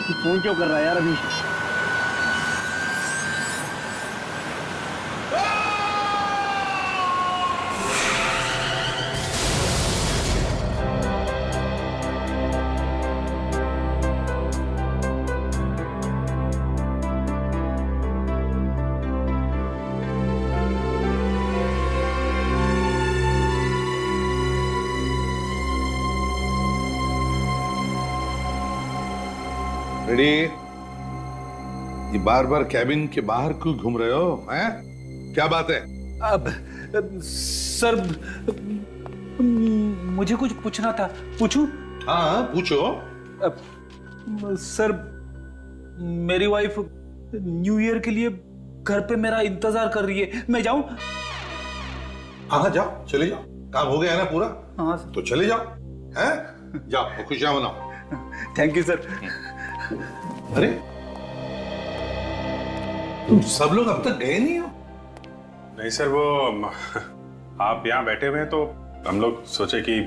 Phone क्यों कर रहा है यार अभी? रेडी? ये बार बार कैबिन के बाहर क्यों घूम रहे हो? हैं? क्या बात है? अब सर, मुझे कुछ पूछना था, पूछूं? हाँ पूछो। सर, मेरी वाइफ न्यू ईयर के लिए घर पे मेरा इंतजार कर रही है, मैं जाऊं? हाँ जाओ, चले जाओ, काम हो गया है ना पूरा? हाँ तो चले जाओ, हैं? जाओ खुशियां मनाओ। Thank you sir. अरे तुम सब लोग अब तक गए नहीं हो? नहीं सर, वो आप यहाँ बैठे हुए हैं तो हम लोग सोचे कि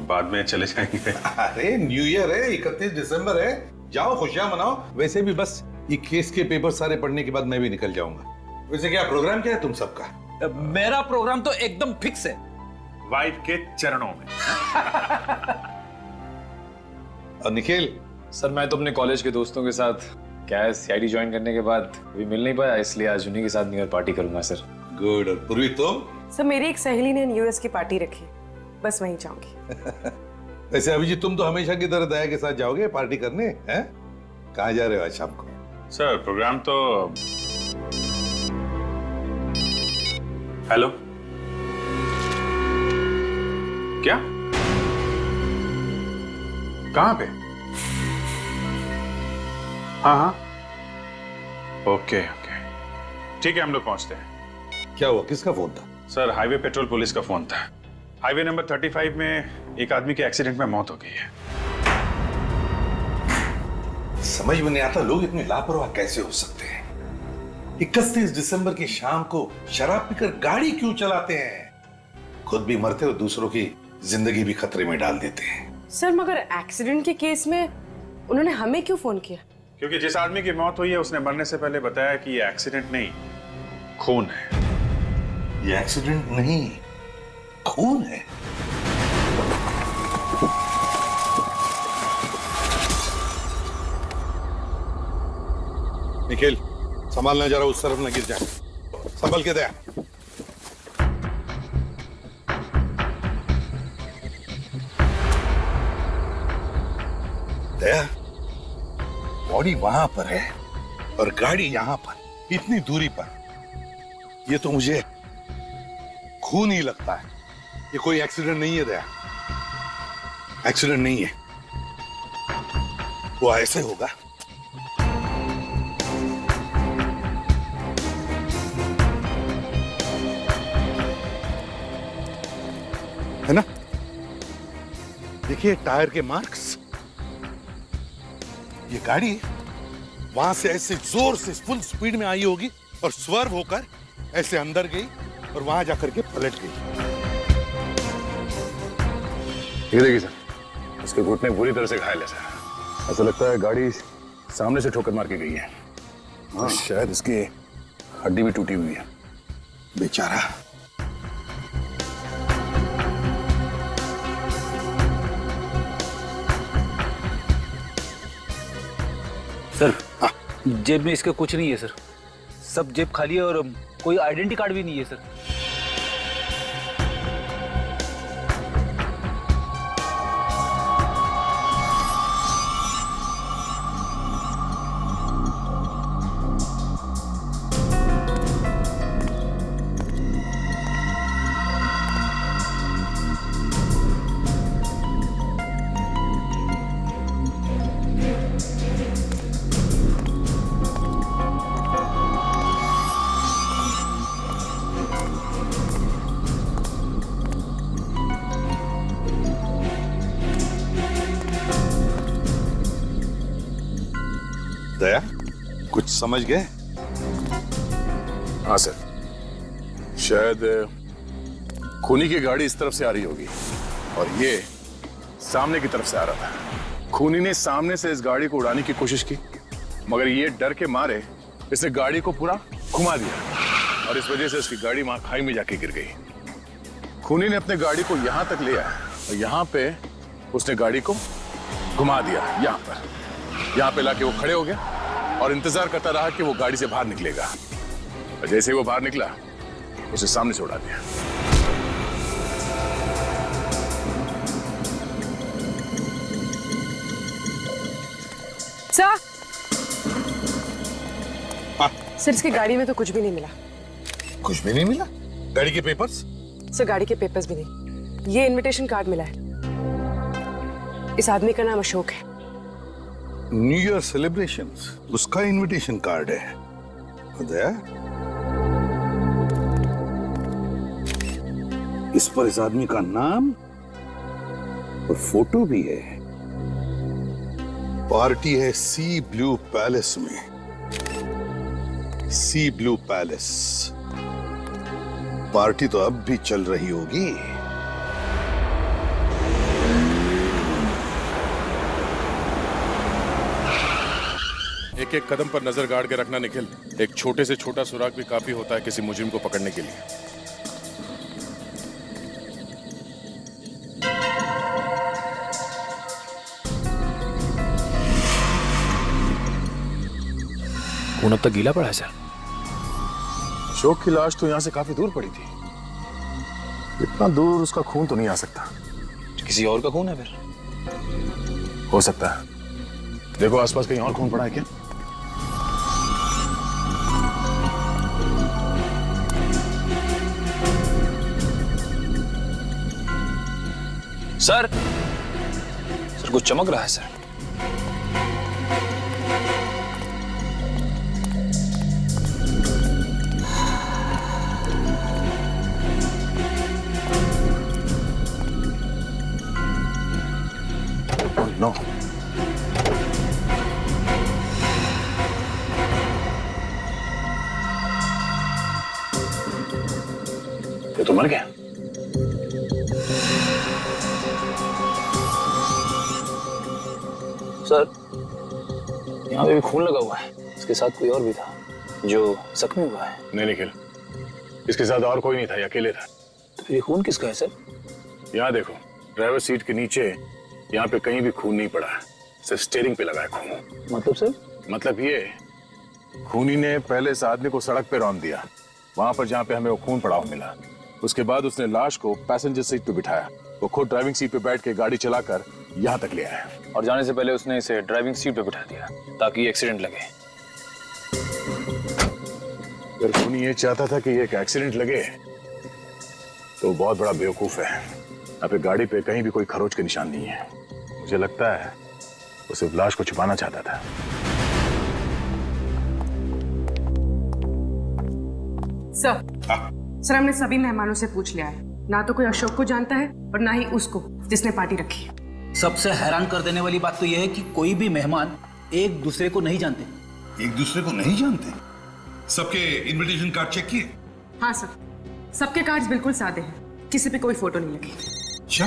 बाद में चले जाएंगे। अरे न्यू ईयर है, 31 दिसंबर है, जाओ खुशियां मनाओ। वैसे भी बस ये केस के पेपर सारे पढ़ने के बाद मैं भी निकल जाऊंगा। वैसे क्या प्रोग्राम क्या है तुम सबका? मेरा प्रोग्राम तो एकदम फिक्स है, वाइफ के चरणों में। और निखिल? सर, मैं तो अपने कॉलेज के दोस्तों के साथ क्या है, सीआईडी ज्वाइन करने के बाद अभी मिल नहीं पाया, इसलिए आज उन्हीं के साथ न्यू ईयर पार्टी करूंगा सर। गुड। और पूर्वी तुम? सर, मेरी एक सहेली ने न्यू ईयर की पार्टी रखी, बस वहीं जाऊंगी। वैसे अभिजीत तुम तो हमेशा की तरह दया के साथ जाओगे पार्टी करने, हैं? कहाँ जा रहे हो आज शाम को? सर प्रोग्राम तो हेलो क्या? कहाँ पे? हाँ, ओके ओके, ठीक है, हम लोग पहुंचते हैं। क्या हुआ, किसका फोन था? सर, हाईवे पेट्रोल पुलिस का फोन था। हाईवे नंबर 35 में एक आदमी के एक्सीडेंट में मौत हो गई है। समझ में नहीं आता लोग इतने लापरवाह कैसे हो सकते हैं। 31 दिसंबर की शाम को शराब पीकर गाड़ी क्यों चलाते हैं? खुद भी मरते और दूसरों की जिंदगी भी खतरे में डाल देते हैं। सर, मगर एक्सीडेंट के केस में उन्होंने हमें क्यों फोन किया? क्योंकि जिस आदमी की मौत हुई है उसने मरने से पहले बताया कि ये एक्सीडेंट नहीं, खून है। ये एक्सीडेंट नहीं, खून है। निखिल, संभालना जरा, उस तरफ न गिर जाए, संभल के दे। दया, बॉडी वहां पर है और गाड़ी यहां पर, इतनी दूरी पर। ये तो मुझे खून ही लगता है। ये कोई एक्सीडेंट नहीं है दया, एक्सीडेंट नहीं है। वो ऐसे होगा। है ना? देखिए टायर के मार्क्स। ये गाड़ी वहां से ऐसे जोर से फुल स्पीड में आई होगी और स्वर्व होकर ऐसे अंदर गई और वहां जाकर के पलट गई। ये देखिए सर, उसके घुटने पूरी तरह से घायल है सर। ऐसा लगता है गाड़ी सामने से ठोकर मार के गई है। और शायद इसकी हड्डी भी टूटी हुई है। बेचारा। सर, जेब में इसके कुछ नहीं है सर, सब जेब खाली है और कोई आइडेंटिटी कार्ड भी नहीं है सर। दया, कुछ समझ गए? हाँ सर, शायद खूनी की गाड़ी इस तरफ से आ रही होगी और ये सामने की तरफ से आ रहा था। खूनी ने सामने से इस गाड़ी को उड़ाने की कोशिश की, मगर ये डर के मारे इसने गाड़ी को पूरा घुमा दिया और इस वजह से उसकी गाड़ी वहां खाई में जाके गिर गई। खूनी ने अपने गाड़ी को यहां तक ले आया और यहां पे उसने गाड़ी को घुमा दिया। यहां पे लाके वो खड़े हो गया और इंतजार करता रहा कि वो गाड़ी से बाहर निकलेगा। और जैसे ही वो बाहर निकला उसे सामने से उड़ा दिया। सर हाँ। सर इसकी गाड़ी में तो कुछ भी नहीं मिला। कुछ भी नहीं मिला? गाड़ी के पेपर्स? सर गाड़ी के पेपर्स भी नहीं, ये इनविटेशन कार्ड मिला है। इस आदमी का नाम अशोक है। न्यू ईयर सेलिब्रेशंस, उसका इनविटेशन कार्ड है। उदय, इस पर इस आदमी का नाम और फोटो भी है। पार्टी है सी ब्लू पैलेस में। सी ब्लू पैलेस पार्टी तो अब भी चल रही होगी। एक एक कदम पर नजर गाड़ के रखना निखिल। एक छोटे से छोटा सुराग भी काफी होता है किसी मुजरिम को पकड़ने के लिए। खून अब तक गीला पड़ा है सर। अशोक की लाश तो यहां से काफी दूर पड़ी थी। इतना दूर उसका खून तो नहीं आ सकता। किसी और का खून है फिर? हो सकता है। देखो आसपास कहीं और खून पड़ा है क्या? सर कुछ चमक रहा है सर। नो, ये तो मर गया। सर यहाँ पे भी खून लगा हुआ है। इसके साथ कोई और भी था जो जख्मी हुआ है। नहीं निखिल, इसके साथ और कोई नहीं था, ये अकेले था। तो फिर ये खून किसका है सर? यहाँ देखो, ड्राइवर सीट के नीचे यहाँ पे कहीं भी खून नहीं पड़ा है, सिर्फ स्टीयरिंग पे लगा है खून। मतलब सर? मतलब ये, खूनी ने पहले इस आदमी को सड़क पे रौंद दिया, वहां पर जहाँ पे हमें वो खून पड़ा हुआ मिला। उसके बाद उसने लाश को पैसेंजर सीट पे बिठाया, वो खुद ड्राइविंग सीट पे बैठ के गाड़ी चलाकर यहाँ तक ले आया और जाने से पहले उसने इसे ड्राइविंग सीट पे बिठा दिया ताकि एक्सीडेंट लगे। अगर खूनी ये चाहता था कि ये एक एक्सीडेंट लगे तो बहुत बड़ा बेवकूफ है। यहाँ पे गाड़ी पे कहीं भी कोई खरोच के निशान नहीं है। मुझे लगता है वो सिर्फ लाश को छुपाना चाहता था। सर हमने सभी मेहमानों से पूछ लिया है, ना तो कोई अशोक को जानता है और ना ही उसको जिसने पार्टी रखी है। सबसे हैरान कर देने वाली बात तो यह है कि कोई भी मेहमान एक दूसरे को नहीं जानते। एक दूसरे को नहीं जानते? सबके इनविटेशन कार्ड चेक किए? हाँ सर, सबके कार्ड्स बिल्कुल सादे हैं, किसी पे कोई फोटो नहीं लगी। अच्छा,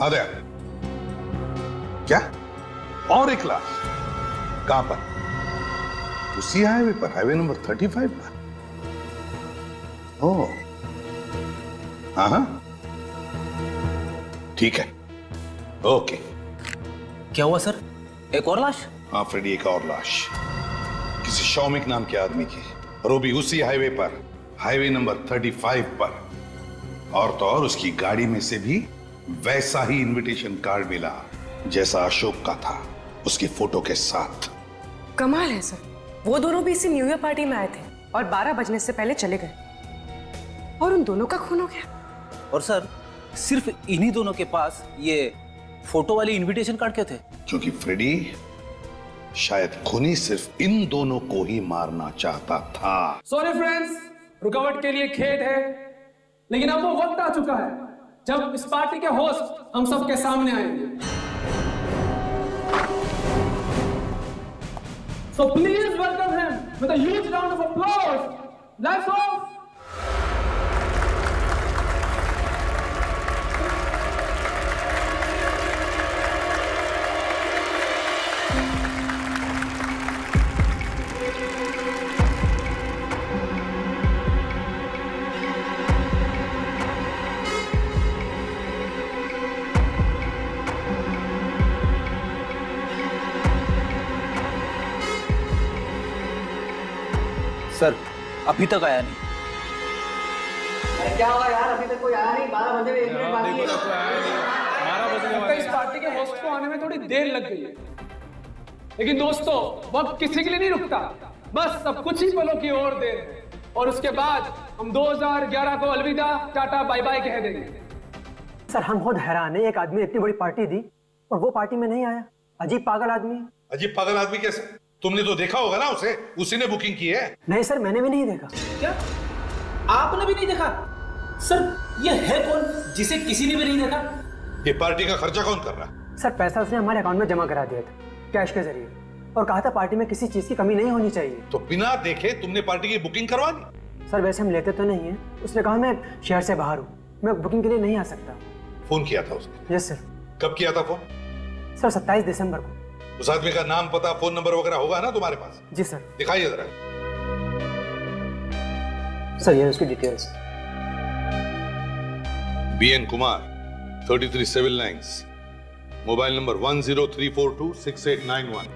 आदया, क्या और एक लाश? कहां पर? उसी हाईवे पर, हाईवे नंबर 35 पर? ओह, हाँ हाँ, ठीक है, ओके। क्या हुआ सर? एक और लाश? हाँ फ्रेडी, एक और लाश किसी शौमिक नाम के आदमी की, और वो भी उसी हाईवे पर, हाईवे नंबर 35 पर। और तो और उसकी गाड़ी में से भी वैसा ही इनविटेशन कार्ड मिला जैसा अशोक का था, उसकी फोटो के साथ। कमाल है सर, वो दोनों भी इसी न्यू ईयर पार्टी में आए थे और 12 बजने से पहले चले गए और उन दोनों का खून हो गया। और सर सिर्फ इन्हीं दोनों के पास ये फोटो वाली इनविटेशन कार्ड क्यों थे? क्योंकि फ्रेडी, शायद खूनी सिर्फ इन दोनों को ही मारना चाहता था। सॉरी फ्रेंड्स, रुकावट के लिए खेद है, लेकिन अब वो वक्त आ चुका है जब इस पार्टी के होस्ट हम सबके सामने आएंगे। So please welcome him with a huge round of applause. Lights off. Sir अभी तक आया नहीं। अरे क्या हुआ यार, अभी तक कोई आया नहीं? 12 बजे 1 मिनट बाकी है। लगता है इस पार्टी के होस्ट को आने में थोड़ी देर लग गई है। लेकिन दोस्तों, वक्त किसी के लिए नहीं रुकता, बस सब कुछ ही पलों की ओर देर है। और उसके बाद हम 2011 को अलविदा टाटा बाय बाय कह देंगे। सर हम बहुत हैरान है, एक आदमी इतनी बड़ी पार्टी दी और वो पार्टी में नहीं आया। अजीब पागल आदमी है। अजीब पागल आदमी कैसे? तुमने तो देखा होगा ना उसे, उसी ने बुकिंग की है। नहीं सर, मैंने भी नहीं देखा। क्या आपने भी नहीं देखा? सर ये है कौन जिसे किसी ने भी नहीं देखा? ये पार्टी का खर्चा कौन कर रहा है? सर पैसा उसने हमारे अकाउंट में जमा करा दिया था कैश के जरिए, और कहा था पार्टी में किसी चीज की कमी नहीं होनी चाहिए। तो बिना देखे तुमने पार्टी की बुकिंग करवा दी? सर वैसे हम लेते तो नहीं है, उसने कहा मैं शहर से बाहर हूँ, मैं बुकिंग के लिए नहीं आ सकता। फोन किया था उसने? Yes sir. कब किया था फोन? सर 27 दिसंबर को। उस आदमी का नाम, पता, फोन नंबर वगैरह होगा ना तुम्हारे पास? जी सर। दिखाइए जरा। सर ये उसकी details. BN Kumar, 33 Civil Lines, mobile number 103426891,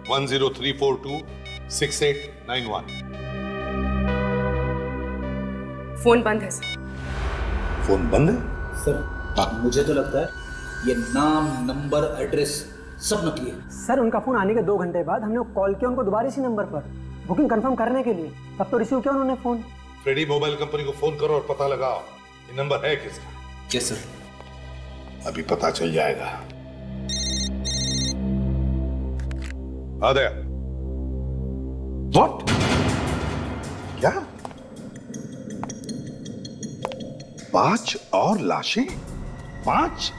103426891। Phone बंद है सर। फोन बंद है? सर मुझे तो लगता है ये नाम, नंबर, एड्रेस सब नकली है। सर उनका फोन आने के 2 घंटे बाद हमने कॉल किया उनको दोबारा इसी नंबर पर बुकिंग कंफर्म करने के लिए, तब तो रिसीव किया उन्होंने फोन। फ्रेडी मोबाइल कंपनी को फोन करो और पता लगाओ ये नंबर है किसका। Yes sir. अभी पता चल जाएगा। आदया। What? क्या? 5 और लाशें? 5?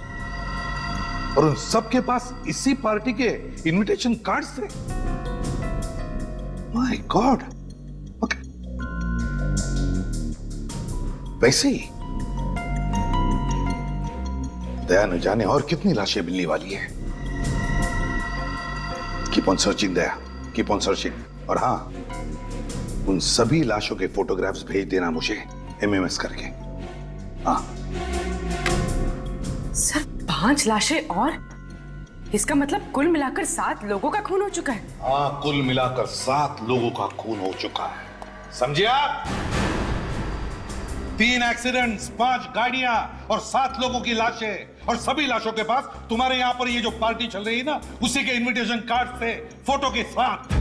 और उन सबके पास इसी पार्टी के इनविटेशन कार्ड्स थे? My God. वैसे ही दया न जाने और कितनी लाशें मिलने वाली है। Keep on searching Daya, keep on searching. और हाँ, उन सभी लाशों के फोटोग्राफ्स भेज देना मुझे MMS करके। हाँ सर 5 लाशें और इसका मतलब कुल मिलाकर 7 लोगों का खून हो चुका है। हाँ, कुल मिलाकर 7 लोगों का खून हो चुका है, समझे आप? 3 एक्सीडेंट्स, 5 गाड़ियां और 7 लोगों की लाशें। और सभी लाशों के पास तुम्हारे यहाँ पर ये जो पार्टी चल रही है ना, उसी के इनविटेशन कार्ड थे, फोटो के साथ।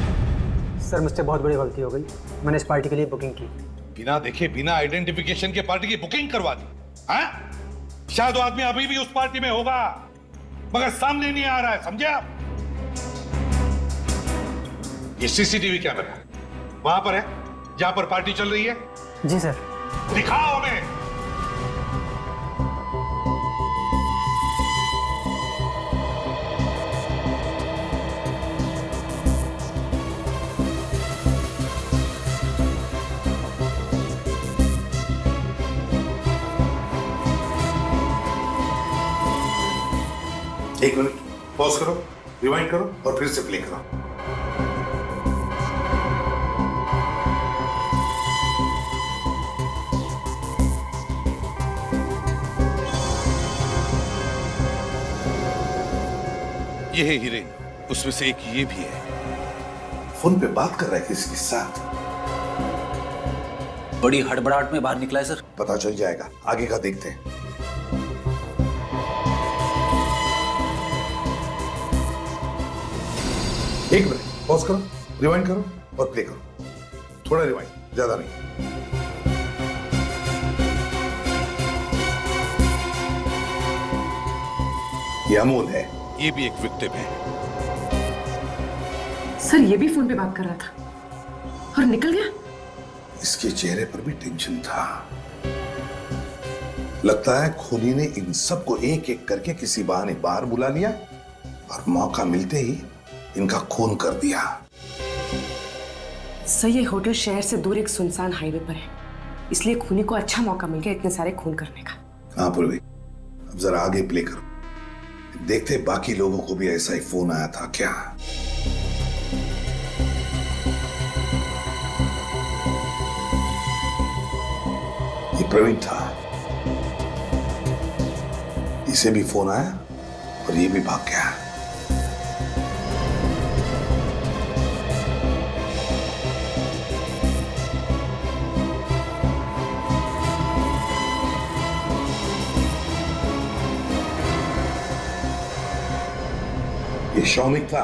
सर मुझसे बहुत बड़ी गलती हो गई, मैंने इस पार्टी के लिए बुकिंग की। बिना देखे, बिना आइडेंटिफिकेशन के पार्टी की बुकिंग करवा दी? हाँ? शायद वो आदमी अभी भी उस पार्टी में होगा, मगर सामने नहीं आ रहा है, समझे आप? ये CCTV कैमरा वहां पर है जहां पर पार्टी चल रही है? जी सर। दिखाओ हमें। एक मिनट पॉज करो, रिवाइंड करो और फिर से प्ले करो। ये है हीरोइन, उसमें से एक ये भी है। फोन पे बात कर रहा है किसके साथ? बड़ी हड़बड़ाहट में बाहर निकला है सर। पता चल जाएगा, आगे का देखते हैं। एक मिनट पॉज करो, रिवाइंड करो और प्ले करो। थोड़ा रिवाइंड, ज्यादा नहीं। ये अमोल है, ये भी एक विक्टिम है। सर ये भी फोन पे बात कर रहा था और निकल गया। इसके चेहरे पर भी टेंशन था। लगता है खूनी ने इन सबको एक एक करके किसी बहाने बाहर बुला लिया और मौका मिलते ही इनका खून कर दिया। सर ये होटल शहर से दूर एक सुनसान हाईवे पर है, इसलिए खूनी को अच्छा मौका मिल गया इतने सारे खून करने का। हाँ पूर्वी, अब जरा आगे प्ले करो, देखते बाकी लोगों को भी ऐसा ही फोन आया था क्या। ये प्रवीण था, इसे भी फोन आया और ये भी भाग गया। ये शौमिक था,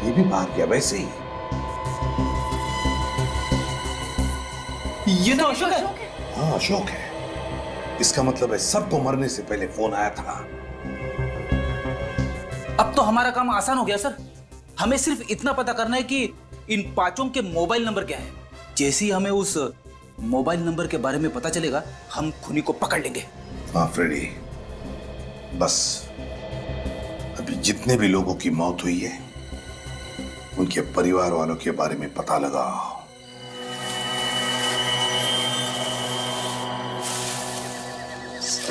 ये भी बाहर गया वैसे ही। ये तो अशोक है। हाँ अशोक है। इसका मतलब है सबको मरने से पहले फोन आया था। अब तो हमारा काम आसान हो गया सर। हमें सिर्फ इतना पता करना है कि इन पांचों के मोबाइल नंबर क्या है। जैसे ही हमें उस मोबाइल नंबर के बारे में पता चलेगा, हम खूनी को पकड़ लेंगे। हाँ फ्रेडी, बस अभी जितने भी लोगों की मौत हुई है उनके परिवार वालों के बारे में पता लगाओ।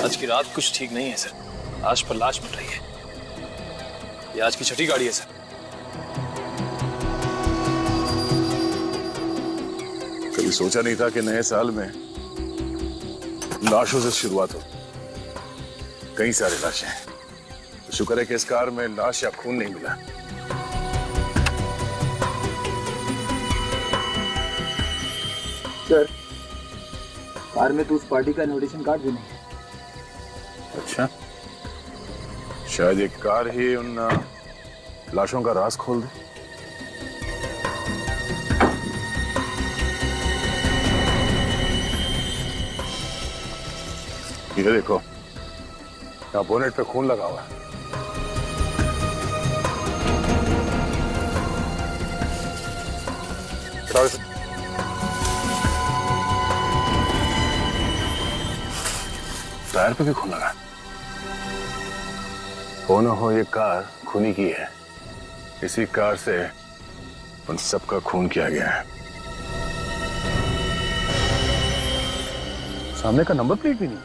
आज की रात कुछ ठीक नहीं है सर। लाश पर लाश मिल रही है। ये आज की छठी गाड़ी है सर। कभी सोचा नहीं था कि नए साल में लाशों से शुरुआत हो। कई सारे लाशें हैं। तो शुक्र है कि इस कार में लाश या खून नहीं मिला। सर, कार में तो उस पार्टी का इनविटेशन कार्ड भी नहीं है। अच्छा, शायद एक कार ही उन लाशों का राज खोल दे। ये देखो, यहाँ बोनेट पे खून लगा हुआ है। टायर पे भी खून लगा। हो न हो ये कार खूनी की है। इसी कार से उन सबका खून किया गया है। सामने का नंबर प्लेट भी नहीं।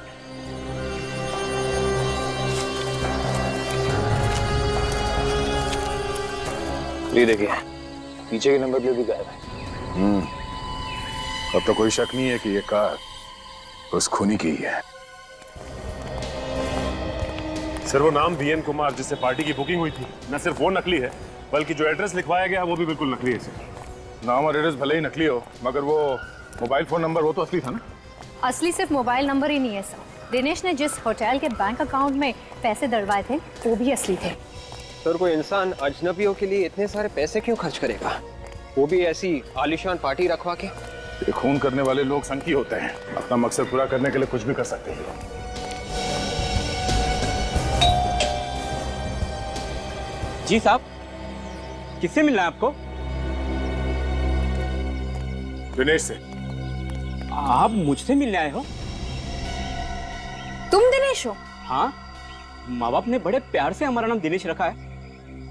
ये देखिए, पीछे के नंबर प्लेट भी गायब है। अब तो कोई शक नहीं है कि ये कार उस खूनी की ही है। सर वो नाम वीएन कुमार जिससे पार्टी की बुकिंग हुई थी, न सिर्फ वो नकली है बल्कि जो एड्रेस लिखवाया गया वो भी बिल्कुल नकली है सर। नाम और एड्रेस भले ही नकली हो, मगर वो मोबाइल फोन नंबर वो तो असली था ना। असली सिर्फ मोबाइल नंबर ही नहीं है सर। दिनेश ने जिस होटल के बैंक अकाउंट में पैसे डलवाए थे वो भी असली थे। सर कोई इंसान अजनबियों के लिए इतने सारे पैसे क्यों खर्च करेगा, वो भी ऐसी आलीशान पार्टी रखवा के। ये खून करने वाले लोग संकी होते हैं, अपना मकसद पूरा करने के लिए कुछ भी कर सकते हैं। जी साहब, किससे मिलना है आपको? दिनेश से। आप मुझसे मिलने आए हो? तुम दिनेश हो? हाँ, माँ बाप ने बड़े प्यार से हमारा नाम दिनेश रखा है।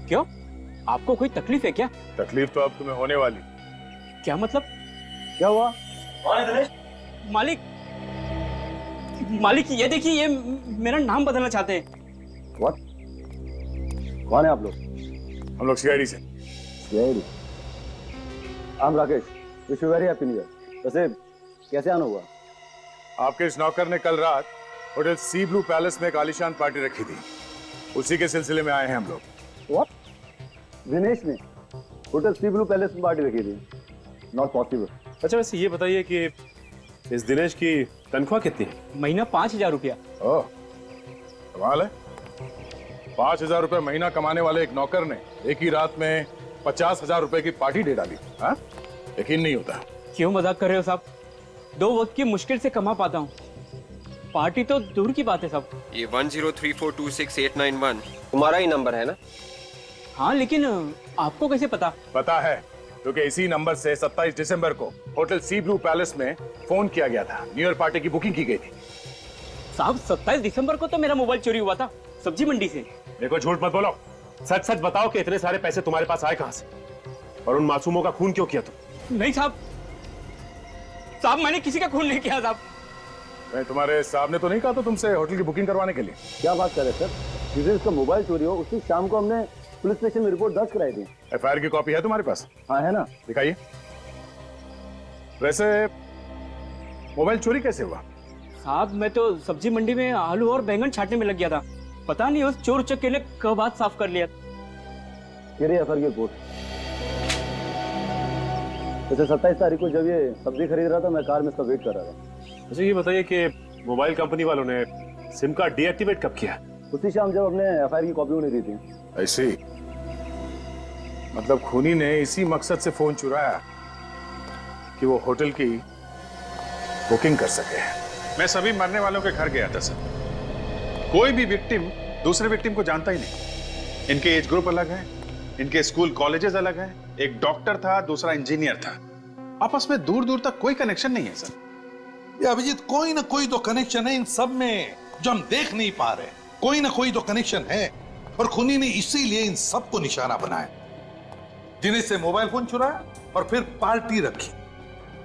क्यों, आपको कोई तकलीफ है क्या? तकलीफ तो अब तुम्हें होने वाली। क्या मतलब? क्या हुआ? कौन है दिनेश? मालिक, मालिक ये देखिए, ये मेरा नाम बदलना चाहते हैं। What? कौन है आप लोग? हम लोग सीआईडी से। CID? I'm Rakesh. Wish you very happy new year. वैसे कैसे आना हुआ? आपके इस नौकर ने कल रात होटल सी ब्लू पैलेस में एक आलीशान पार्टी रखी थी, उसी के सिलसिले में आए हैं हम लोग। What? दिनेश ने होटल सी ब्लू पैलेस में पार्टी रखी थी? Not possible. अच्छा वैसे ये बताइए कि इस दिनेश की तनख्वाह कितनी है? महीना 5,000 रुपया। ओह, कमाल है। 5,000 रुपए महीना कमाने वाले एक नौकर ने एक ही रात में 50,000 रुपए की पार्टी दे डाली। हाँ, यकीन नहीं होता। क्यों मजाक कर रहे हो साहब? 2 वक्त की मुश्किल से कमा पाता हूँ, पार्टी तो दूर की बात है साहब। ये 1034268991 तुम्हारा ही नंबर है ना? हाँ, लेकिन आपको कैसे पता? पता है क्योंकि इसी नंबर से 27 दिसंबर को होटल सी ब्लू पैलेस में फोन किया गया था। न्यू ईयर पार्टी की बुकिंग की गई थी। साहब 27 दिसंबर को तो मेरा मोबाइल चोरी हुआ था सब्जी मंडी से। देखो झूठ मत बोलो, सच सच बताओ कि इतने सारे पैसे तुम्हारे पास आए कहां से और उन मासूमों का खून क्यों किया तुम? नहीं साहब, साहब मैंने किसी का खून नहीं किया साहब। मैं तुम्हारे साहब ने तो नहीं कहा था तुमसे होटल की बुकिंग करवाने के लिए? क्या बात कर रहे सर? जिस दिन उसका मोबाइल चोरी हो उसी शाम को हमने पुलिस स्टेशन में रिपोर्ट दर्ज कराई थी। एफआईआर की कॉपी है तुम्हारे पास? हाँ है ना। दिखाइए। वैसे मोबाइल चोरी कैसे हुआ? साहब मैं तो सब्जी मंडी में आलू और बैंगन छाटने में लग गया था। पता नहीं उस चोर उचक्के ने कब हाथ साफ कर लिया। एफआईआर की रिपोर्ट। वैसे 27 तारीख को जब ये सब्जी खरीद रहा था, मैं कार में इसका वेट कर रहा था। अच्छा ये बताइए कि मोबाइल कंपनी वालों ने सिम कार्ड डीएक्टिवेट कब किया? उसी शाम जब हमने एफआईआर की कॉपी उन्हें दी थी। ऐसे ही? मतलब खूनी ने इसी मकसद से फोन चुराया कि वो होटल की बुकिंग कर सके। मैं सभी मरने वालों के घर गया था सर। कोई भी विक्टिम दूसरे विक्टिम को जानता ही नहीं। इनके एज ग्रुप अलग है, इनके स्कूल कॉलेजेस अलग हैं। एक डॉक्टर था, दूसरा इंजीनियर था। आपस में दूर दूर तक कोई कनेक्शन नहीं है सर। ये अभिजीत, कोई ना कोई तो कनेक्शन है इन सब में जो हम देख नहीं पा रहे। कोई ना कोई तो कनेक्शन है और खूनी ने इसीलिए इन सबको निशाना बनाया। दिनेश से मोबाइल फोन चुराया और फिर पार्टी रखी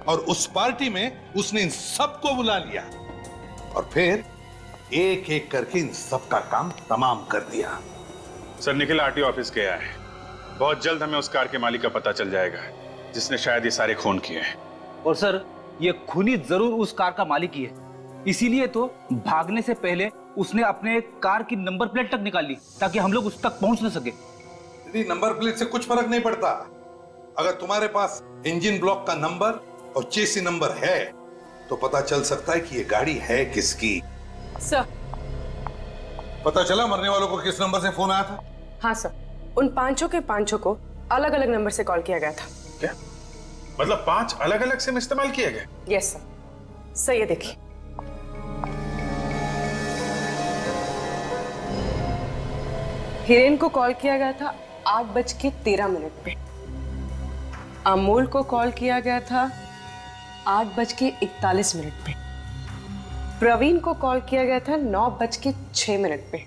और उस पार्टी में उसने इन सबको बुला लिया और फिर एक एक करके इन सबका काम तमाम कर दिया। सर निखिल आरटीओ ऑफिस गया है। बहुत जल्द हमें उस कार के मालिक का पता चल जाएगा जिसने शायद ये सारे खून किए हैं। और सर ये खूनी जरूर उस कार का मालिक ही है, इसीलिए तो भागने से पहले उसने अपने कार की नंबर प्लेट तक निकाल ली ताकि हम लोग उस तक पहुंच न सके। यदि नंबर प्लेट से कुछ फर्क नहीं पड़ता। अगर तुम्हारे पास इंजन ब्लॉक का नंबर और चेसी नंबर है तो पता चल सकता है कि ये गाड़ी है किसकी। सर, पता चला मरने वालों को किस नंबर से फोन आया था? हाँ सर, उन पांचों के पांचों को अलग अलग नंबर से कॉल किया गया था। क्या मतलब 5 अलग अलग सिम इस्तेमाल किए गए? Yes sir. सही है, देखिए। हिरेन को कॉल किया गया था 8:13 पे। अमोल को कॉल किया गया था 8:41 पे। प्रवीण को कॉल किया गया था 9:06 पे।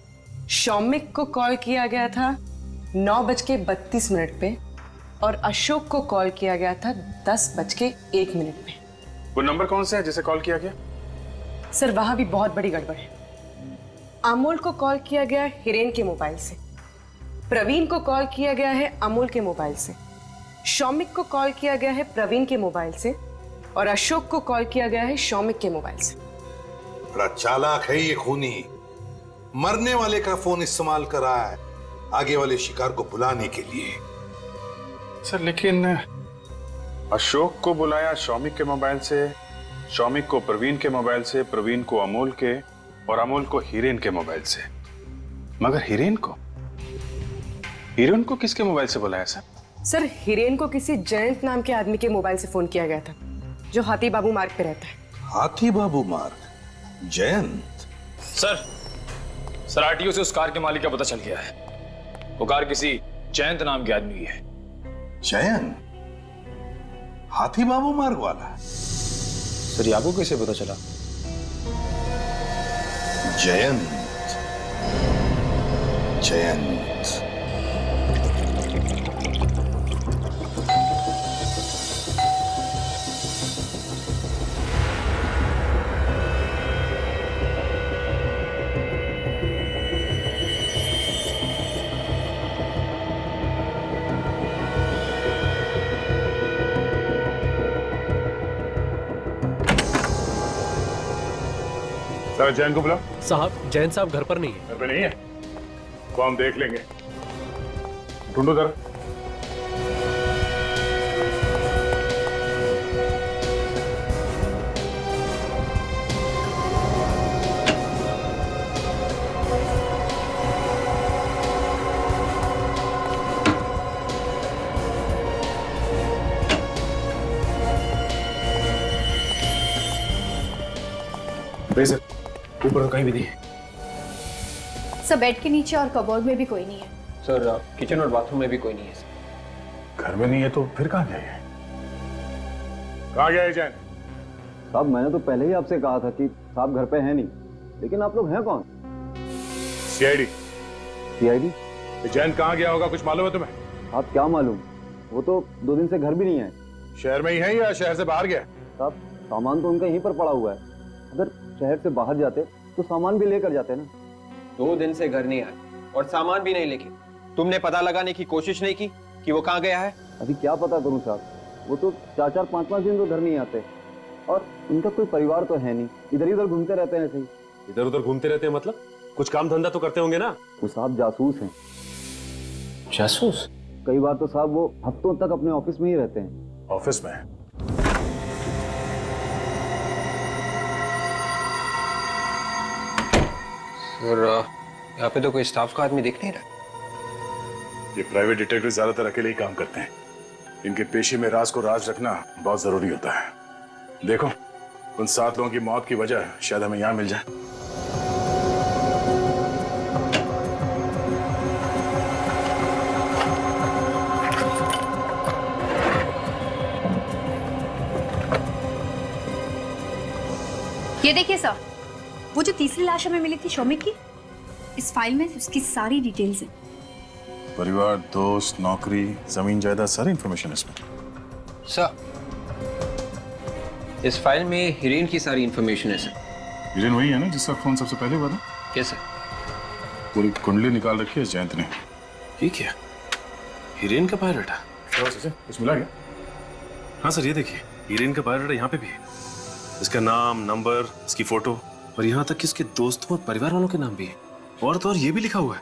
शौमिक को कॉल किया गया था 9:32 पे और अशोक को कॉल किया गया था 10:01 पे। वो नंबर कौन सा है जिसे कॉल किया गया? सर वहां भी बहुत बड़ी गड़बड़ है। अमोल को कॉल किया गया हिरेन के मोबाइल से, प्रवीण को कॉल किया गया है अमोल के मोबाइल से, शौमिक को कॉल किया गया है प्रवीण के मोबाइल से और अशोक को कॉल किया गया है शौमिक के मोबाइल से। बड़ा चालाक है ये खूनी। मरने वाले का फोन इस्तेमाल कर रहा है आगे वाले शिकार को बुलाने के लिए। सर लेकिन अशोक को बुलाया शौमिक के मोबाइल से, शौमिक को प्रवीण के मोबाइल से, प्रवीण को अमोल के और अमोल को हिरेन के मोबाइल से। मगर हिरेन को किसके मोबाइल से बुलाया सर? सर हिरेन को किसी जयंत नाम के आदमी के मोबाइल से फोन किया गया था जो हाथी बाबू मार्ग पे रहता है। हाथी बाबू मार्ग? जयंत? सर आरटीओ से उस कार के मालिक का पता चल गया है। वो कार किसी जयंत नाम के आदमी की है। जयंत? हाथी बाबू मार्ग वाला? सर ये आपको कैसे पता चला? जयंत। सर जैन को बुलाओ। साहब जैन साहब घर पर नहीं है। घर पे नहीं है? वो हम देख लेंगे। ढूंढो जरा। सर ऊपर तो कहीं भी नहीं है। सर बेड के नीचे और कबोर्ड में भी कोई नहीं है। सर किचन और बाथरूम में भी कोई नहीं है सर। घर में नहीं है तो फिर कहाँ गया है? कहाँ गया है जैन? साहब मैंने तो पहले ही आपसे कहा था कि साहब घर पे हैं नहीं, लेकिन आप लोग हैं कौन? सीआईडी। सीआईडी? जैन कहाँ गया होगा कुछ मालूम है तुम्हें? आप क्या मालूम, वो तो 2 दिन से घर भी नहीं है। शहर में ही है या शहर से बाहर गया? साहब सामान तो उनका यहीं पर पड़ा हुआ है। अगर शहर से बाहर जाते तो सामान भी लेकर जाते ना। 2 दिन से घर नहीं आए और सामान भी नहीं लेके। तुमने पता लगाने की कोशिश नहीं की कि वो कहाँ गया है? अभी क्या पता करूं साहब, वो तो 4-4, 5-5 दिन तो घर नहीं आते और उनका कोई परिवार तो है नहीं, इधर उधर घूमते रहते हैं ऐसे ही। इधर उधर घूमते रहते हैं मतलब कुछ काम धंधा तो करते होंगे ना? वो साहब जासूस हैं। जासूस? कई बार तो साहब वो हफ्तों तक अपने ऑफिस में ही रहते हैं। ऑफिस में? सर यहाँ पे तो कोई स्टाफ का आदमी दिख नहीं रहा। ये प्राइवेट डिटेक्टिव ज्यादातर अकेले ही काम करते हैं। इनके पेशे में राज को राज रखना बहुत जरूरी होता है। देखो, उन 7 लोगों की मौत की वजह शायद हमें यहां मिल जाए। ये देखिए सर, वो जो तीसरी लाश हमें मिली थी शौमिक की, इस फाइल में उसकी सारी डिटेल्स हैं। परिवार, दोस्त, नौकरी, जमीन जायदाद, सारी इंफॉर्मेशन इसमें। सर, इस फाइल में हिरेन की सारी इंफॉर्मेशन है सर। हिरेन वही है ना जिसका फोन सबसे पहले हुआ था? कैसे? पूरी कुंडली निकाल रखी है जयंत ने। ये क्या? हिरेन का बायोडाटा? कुछ मिला क्या? हाँ सर, ये देखिए, हिरेन का बायोडाटा यहाँ पे भी है। इसका नाम, नंबर, इसकी फोटो और यहाँ तक कि इसके दोस्तों और परिवार वालों के नाम भी है। और तो और ये भी लिखा हुआ है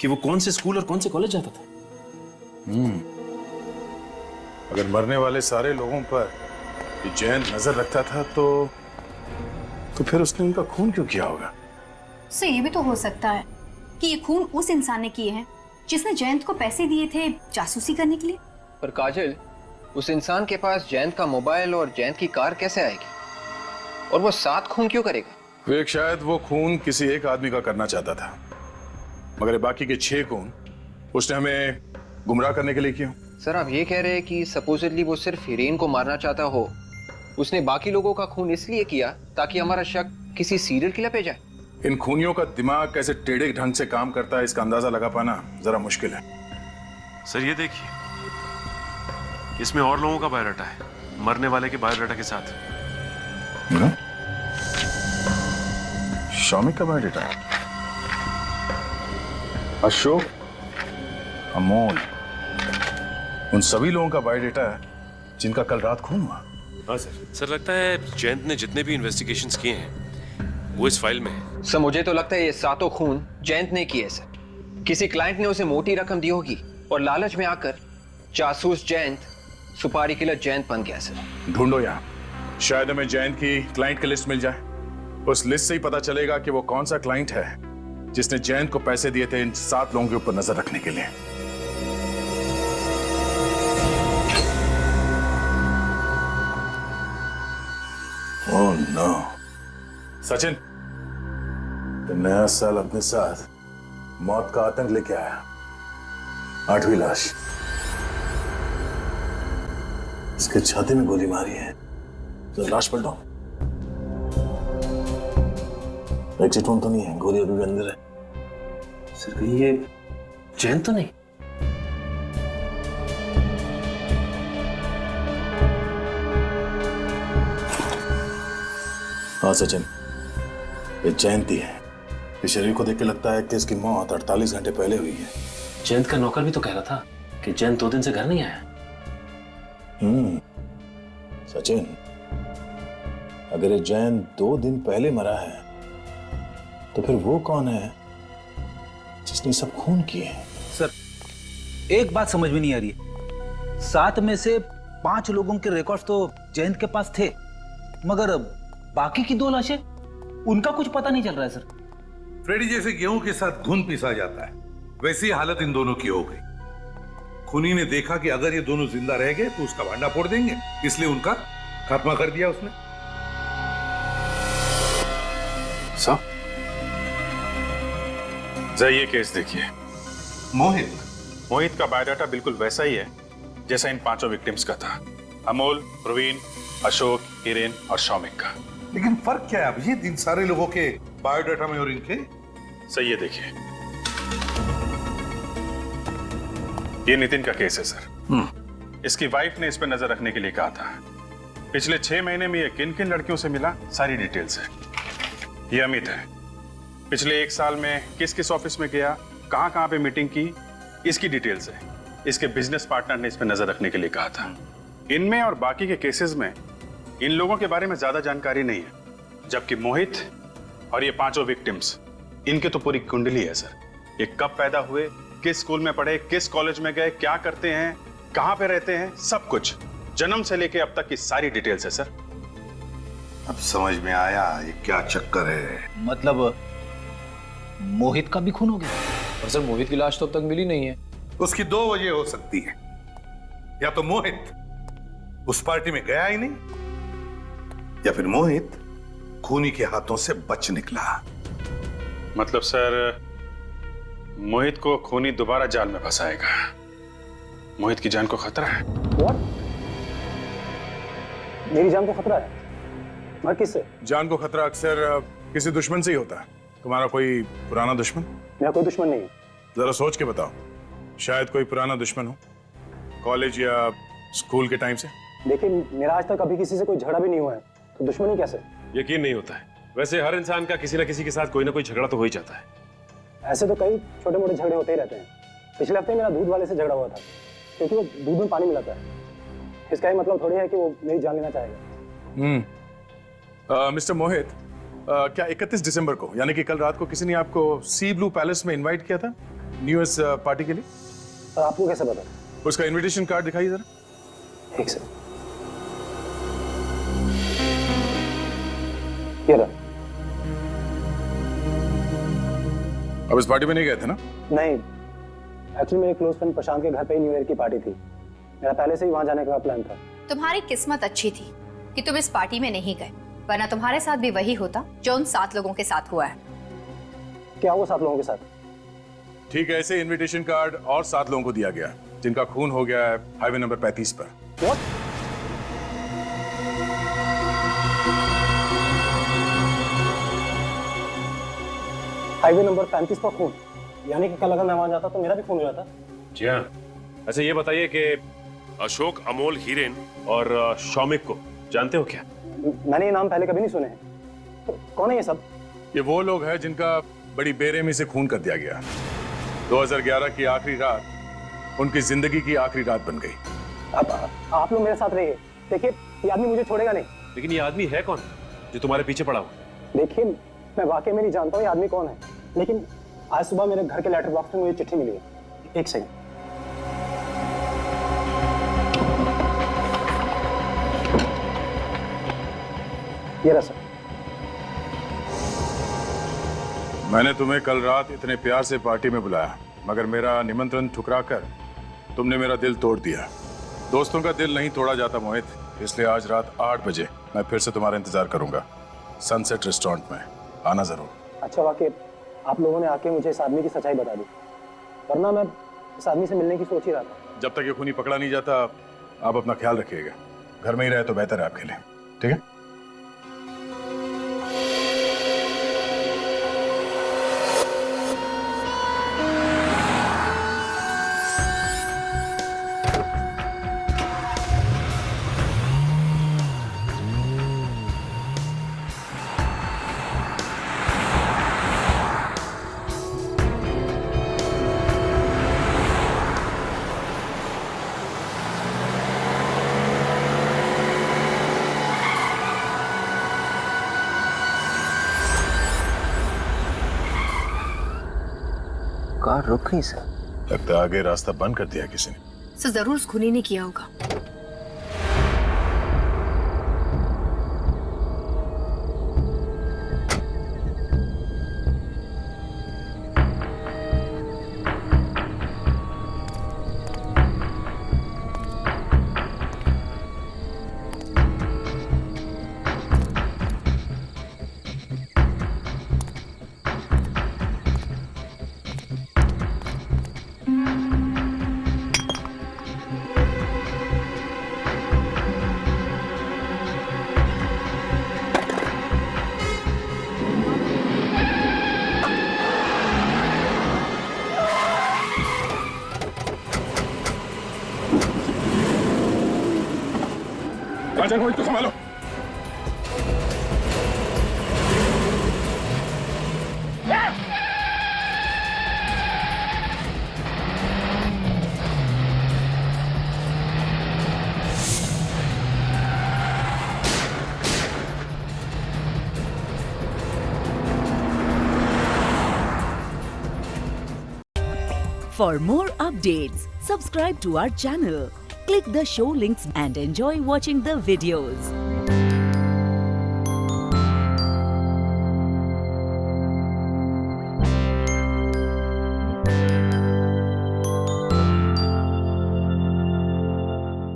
कि वो कौन से स्कूल और कौन से कॉलेज जाता था। अगर मरने वाले सारे लोगों पर ये जयंत नजर रखता था तो फिर उसने उनका खून क्यों किया होगा? सर, ये भी तो हो सकता है कि ये खून उस इंसान ने किए हैं जिसने जयंत को पैसे दिए थे जासूसी करने के लिए। पर काजल, उस इंसान के पास जयंत का मोबाइल और जयंत की कार कैसे आएगी? और वो 7 खून क्यों करेगा? विवेक, शायद वो खून किसी एक आदमी का करना चाहता था, मगर बाकी के 6 खून उसने हमें गुमराह करने के लिए किए। सर, आप ये कह रहे हैं कि सपोजिटली वो सिर्फ हिरेन को मारना चाहता हो, उसने बाकी लोगों का खून इसलिए किया ताकि हमारा शक किसी सीरियल किलर पे जाए। इन खूनियों का दिमाग कैसे टेढ़े ढंग से काम करता है, इसका अंदाजा लगा पाना जरा मुश्किल है। सर, ये देखिए, इसमें और लोगों का बायोडाटा है, मरने वाले के बायोडाटा के साथ। शौमिक का बायोडाटा है, अशोक, अमोल, उन सभी लोगों का बायोडाटा है जिनका कल रात खून हुआ। हाँ सर। सर, लगता है जयंत ने जितने भी इन्वेस्टिगेशंस किए हैं वो इस फाइल में है। सर, मुझे तो लगता है ये 7 खून जयंत ने किए सर। किसी क्लाइंट ने उसे मोटी रकम दी होगी और लालच में आकर जासूस जयंत सुपारी किलर जयंत बन गया सर। ढूंढो यहाँ, शायद हमें जयंत की क्लाइंट की लिस्ट मिल जाए। उस लिस्ट से ही पता चलेगा कि वो कौन सा क्लाइंट है जिसने जयंत को पैसे दिए थे इन 7 लोगों के ऊपर नजर रखने के लिए। ओह नो, सचिन, तो नया साल अपने साथ मौत का आतंक लेके आया। 8वीं लाश, इसके छाती में गोली मारी है। तो लाश पलटो, एग्जिट तो नहीं है, गोली अभी भी अंदर है। सर, कहीं ये जयंत तो नहीं? हाँ सचिन, ये जयंती है। इस शरीर को देख के लगता है कि इसकी मौत 48 घंटे पहले हुई है। जयंत का नौकर भी तो कह रहा था कि जयंत 2 दिन से घर नहीं आया। सचिन, अगर ये जयंत 2 दिन पहले मरा है तो फिर वो कौन है जिसने सब खून किए हैं? सर, एक बात समझ में नहीं आ रही है। 7 में से 5 लोगों के रिकॉर्ड्स तो जयंत के पास थे, मगर बाकी की 2 लाशें, उनका कुछ पता नहीं चल रहा है सर। फ्रेडी, जैसे गेहूं के साथ घुन पीसा जाता है, वैसी हालत इन दोनों की हो गई। खूनी ने देखा कि अगर ये दोनों जिंदा रह गए तो उसका भांडा फोड़ देंगे, इसलिए उनका खात्मा कर दिया उसने। साहब, ये केस देखिए। मोहित का बायोडाटा बिल्कुल वैसा ही है जैसा इन 5 विक्टिम्स का था। अमोल, प्रवीण, अशोक, हिरेन और शौमिक का। लेकिन फर्क क्या है अभिजीत इन सारे लोगों के बायोडाटा में और इनके? सही है, देखिए, ये नितिन का केस है सर। इसकी वाइफ ने इस पर नजर रखने के लिए कहा था। पिछले 6 महीने में ये किन किन लड़कियों से मिला, सारी डिटेल्स है। ये अमित है, पिछले 1 साल में किस किस ऑफिस में गया, कहां कहां पे मीटिंग की, इसकी डिटेल्स है। इसके बिजनेस पार्टनर ने इस पर नजर रखने के लिए कहा था। इनमें और बाकी के केसेस में इन लोगों के बारे में ज्यादा जानकारी नहीं है, जबकि मोहित और ये 5 विक्टिम्स, इनके तो पूरी कुंडली है सर। ये कब पैदा हुए, किस स्कूल में पढ़े, किस कॉलेज में गए, क्या करते हैं, कहां पे रहते हैं, सब कुछ, जन्म से लेके अब तक की सारी डिटेल्स है सर। अब समझ में आया ये क्या चक्कर है। मतलब मोहित का भी खून हो गया? और सर मोहित की लाश तो अब तक मिली नहीं है। उसकी दो वजह हो सकती है, या तो मोहित उस पार्टी में गया ही नहीं, या फिर मोहित खूनी के हाथों से बच निकला। मतलब सर मोहित को खूनी दोबारा जाल में फंसाएगा। मोहित की जान को खतरा है। What? मेरी जान को खतरा है? मगर किससे? जान को खतरा अक्सर किसी दुश्मन से ही होता है। तुम्हारा कोई पुराना दुश्मन? मेरा कोई दुश्मन नहीं है। जरा सोच के बताओ, शायद कोई पुराना दुश्मन हो, कॉलेज या स्कूल के टाइम से। देखिए, मेरा आज तक कभी किसी से कोई झगड़ा भी नहीं हुआ है, तो दुश्मनी कैसे? यकीन नहीं होता है। वैसे हर इंसान का किसी न किसी के साथ कोई ना कोई झगड़ा तो हो ही जाता है। ऐसे तो कई छोटे मोटे झगड़े होते ही रहते हैं। पिछले हफ्ते मेरा दूध वाले से झगड़ा हुआ था, क्योंकि वो दूध में पानी मिलाता है। इसका ये मतलब थोड़ी है कि वो मेरी जान लेना चाहेगा। मिस्टर मोहित, क्या 31 दिसंबर को, यानी कि कल रात को, किसी ने आपको सी ब्लू पैलेस में इनवाइट किया था न्यू ईयर्स पार्टी के लिए? और आपको कैसे पता? उसका इनविटेशन कार्ड दिखाइए जरा। ठीक सर। ये रहा। अब इस पार्टी में नहीं गए थे ना? नहीं, एक्चुअली मेरे क्लोज फ्रेंड प्रशांत के घर पे ही न्यू ईयर की पार्टी थी। मेरा पहले से ही वहां जाने का प्लान था। तुम्हारी किस्मत अच्छी थी कि तुम इस पार्टी में नहीं गए, वरना तुम्हारे साथ भी वही होता जो उन 7 लोगों के साथ हुआ है। क्या वो 7 लोगों के साथ? ठीक है, ऐसे इनविटेशन कार्ड और 7 लोगों को दिया गया जिनका खून हो गया है हाईवे नंबर 35 पर। What? हाईवे नंबर 35 पर खून, यानी कि कल अगर मैं वहां जाता तो मेरा भी खून हो जाता। जी हाँ। अच्छा ये बताइए कि अशोक, अमोल, हीरेन और शौमिक को जानते हो क्या? मैंने ये नाम पहले कभी नहीं सुने हैं। तो कौन है ये सब? ये वो लोग हैं जिनका बड़ी बेरहमी से खून कर दिया गया। 2011 की आखिरी रात उनकी जिंदगी की आखिरी रात बन गई। आप लोग मेरे साथ रहिए। देखिए, ये आदमी मुझे छोड़ेगा नहीं। लेकिन ये आदमी है कौन जो तुम्हारे पीछे पड़ा हुआ? देखिए, मैं वाकई में नहीं जानता हूँ ये आदमी कौन है, लेकिन आज सुबह मेरे घर के लेटर बॉक्स में मुझे चिट्ठी मिली है। एक सेकंड। ये रहा सर। मैंने तुम्हें कल रात इतने प्यार से पार्टी में बुलाया, मगर मेरा निमंत्रण ठुकराकर तुमने मेरा दिल तोड़ दिया। दोस्तों का दिल नहीं तोड़ा जाता मोहित, इसलिए आज रात 8 बजे मैं फिर से तुम्हारा इंतजार करूंगा सनसेट रेस्टोरेंट में। आना जरूर। अच्छा, वाकई आप लोगों ने आके मुझे इस आदमी की सच्चाई बता दी, वरना मैं इस आदमी से मिलने की सोच ही रहा था। जब तक ये खूनी पकड़ा नहीं जाता, आप अपना ख्याल रखिएगा। घर में ही रहे तो बेहतर है आपके लिए, ठीक है? कार रुक गई सर। लगता है आगे रास्ता बंद कर दिया किसी ने। सर जरूर उस खूनी ने किया होगा। अच्छा कोई तो संभालो। For more updates, subscribe to our channel, click the show links and enjoy watching the videos.